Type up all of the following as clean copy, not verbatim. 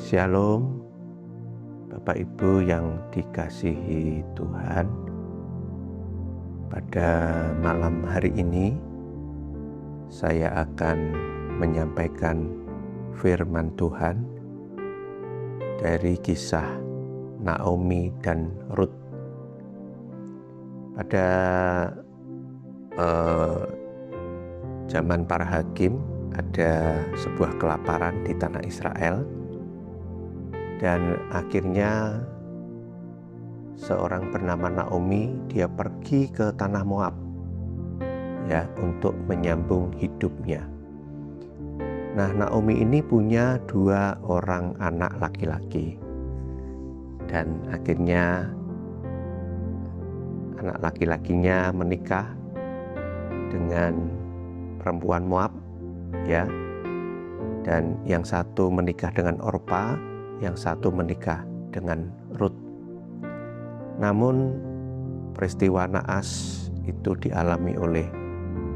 Shalom, Bapak Ibu yang dikasihi Tuhan. Pada malam hari ini saya akan menyampaikan firman Tuhan dari kisah Naomi dan Rut. Pada zaman para hakim ada sebuah kelaparan di tanah Israel, dan akhirnya seorang bernama Naomi dia pergi ke tanah Moab ya untuk menyambung hidupnya. Nah, Naomi ini punya 2 orang anak laki-laki, dan akhirnya anak laki-lakinya menikah dengan perempuan Moab ya, dan yang satu menikah dengan Orpa, yang satu menikah dengan Rut. Namun peristiwa naas itu dialami oleh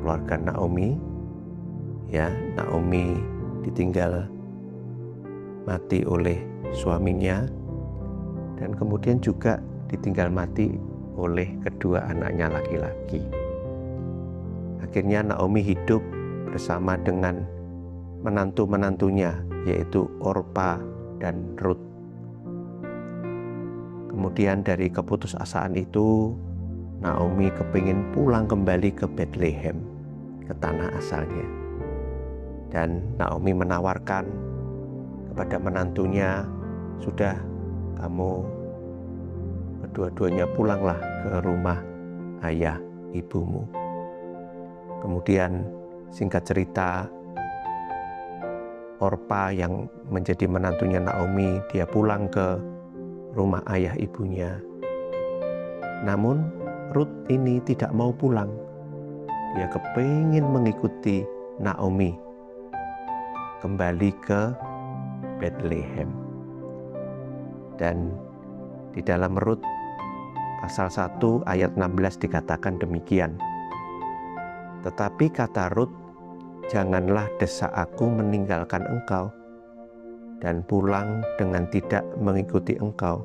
keluarga Naomi ya. Naomi ditinggal mati oleh suaminya, dan kemudian juga ditinggal mati oleh kedua anaknya laki-laki. Akhirnya Naomi hidup bersama dengan menantu-menantunya, yaitu Orpa dan Rut. Kemudian dari keputusasaan itu, Naomi kepingin pulang kembali ke Bethlehem, ke tanah asalnya. Dan Naomi menawarkan kepada menantunya, sudah, kamu kedua-duanya pulanglah ke rumah ayah ibumu. Kemudian singkat cerita, Orpa yang menjadi menantunya Naomi, dia pulang ke rumah ayah ibunya. Namun Rut ini tidak mau pulang. Dia kepingin mengikuti Naomi kembali ke Bethlehem. Dan di dalam Rut pasal 1 ayat 16 dikatakan demikian. Tetapi kata Rut, janganlah desak aku meninggalkan engkau dan pulang dengan tidak mengikuti engkau.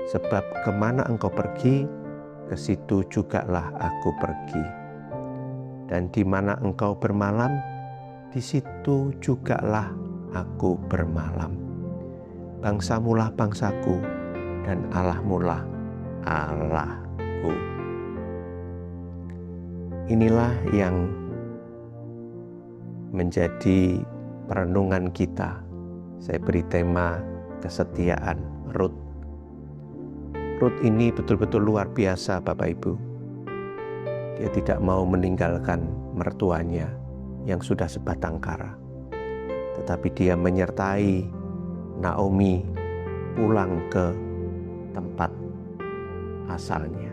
Sebab kemana engkau pergi, ke situ jugalah aku pergi. Dan di mana engkau bermalam, di situ jugalah aku bermalam. Bangsamulah bangsaku, dan Allahmulah Allahku. Inilah yang menjadi perenungan kita. Saya beri tema kesetiaan Rut. Rut ini betul-betul luar biasa, Bapak Ibu. Dia tidak mau meninggalkan mertuanya yang sudah sebatang kara, tetapi dia menyertai Naomi pulang ke tempat asalnya.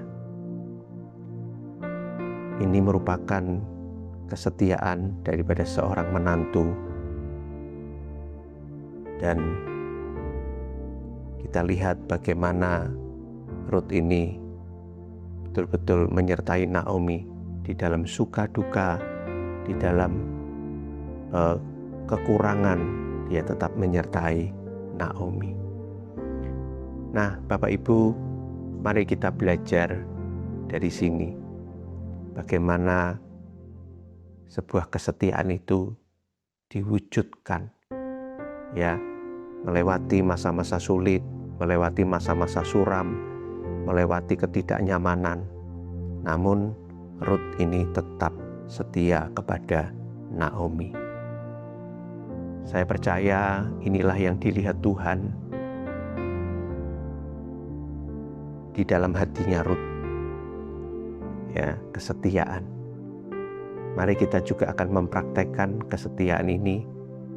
Ini merupakan kesetiaan daripada seorang menantu, dan kita lihat bagaimana Rut ini betul-betul menyertai Naomi di dalam suka duka, di dalam kekurangan, dia tetap menyertai Naomi. Nah, Bapak Ibu, mari kita belajar dari sini bagaimana sebuah kesetiaan itu diwujudkan ya, melewati masa-masa sulit, melewati masa-masa suram, melewati ketidaknyamanan. Namun Rut ini tetap setia kepada Naomi. Saya percaya inilah yang dilihat Tuhan di dalam hatinya Rut ya, kesetiaan. Mari kita juga akan mempraktekkan kesetiaan ini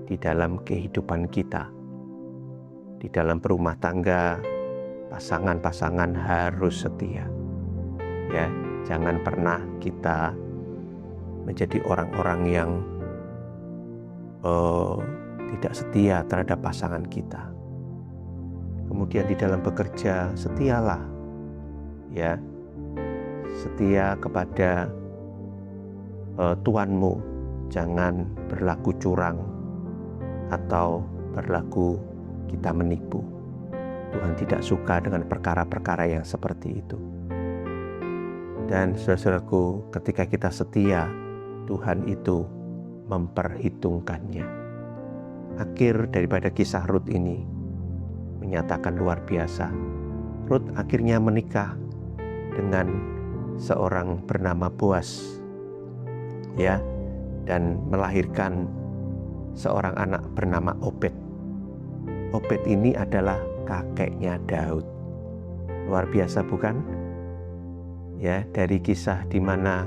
di dalam kehidupan kita. Di dalam berumah tangga, pasangan-pasangan harus setia. Ya, jangan pernah kita menjadi orang-orang yang tidak setia terhadap pasangan kita. Kemudian di dalam bekerja, setialah ya. Setia kepada tuanmu, jangan berlaku curang atau berlaku kita menipu. Tuhan tidak suka dengan perkara-perkara yang seperti itu. Dan saudara-saudaraku, ketika kita setia, Tuhan itu memperhitungkannya. Akhir daripada kisah Rut ini menyatakan luar biasa. Rut akhirnya menikah dengan seorang bernama Boas, ya, dan melahirkan seorang anak bernama Obed. Obed ini adalah kakeknya Daud. Luar biasa bukan? Ya, dari kisah di mana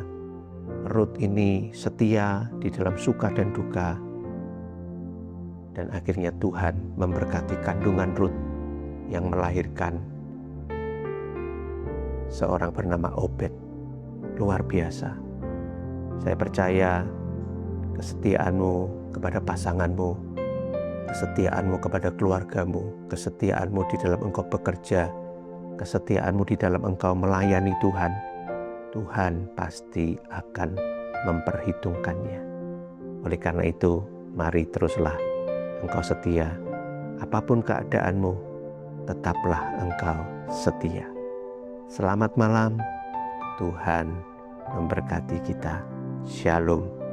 Rut ini setia di dalam suka dan duka, dan akhirnya Tuhan memberkati kandungan Rut yang melahirkan seorang bernama Obed. Luar biasa. Saya percaya kesetiaanmu kepada pasanganmu, kesetiaanmu kepada keluargamu, kesetiaanmu di dalam engkau bekerja, kesetiaanmu di dalam engkau melayani Tuhan, Tuhan pasti akan memperhitungkannya. Oleh karena itu, mari teruslah engkau setia. Apapun keadaanmu, tetaplah engkau setia. Selamat malam, Tuhan memberkati kita. Shalom.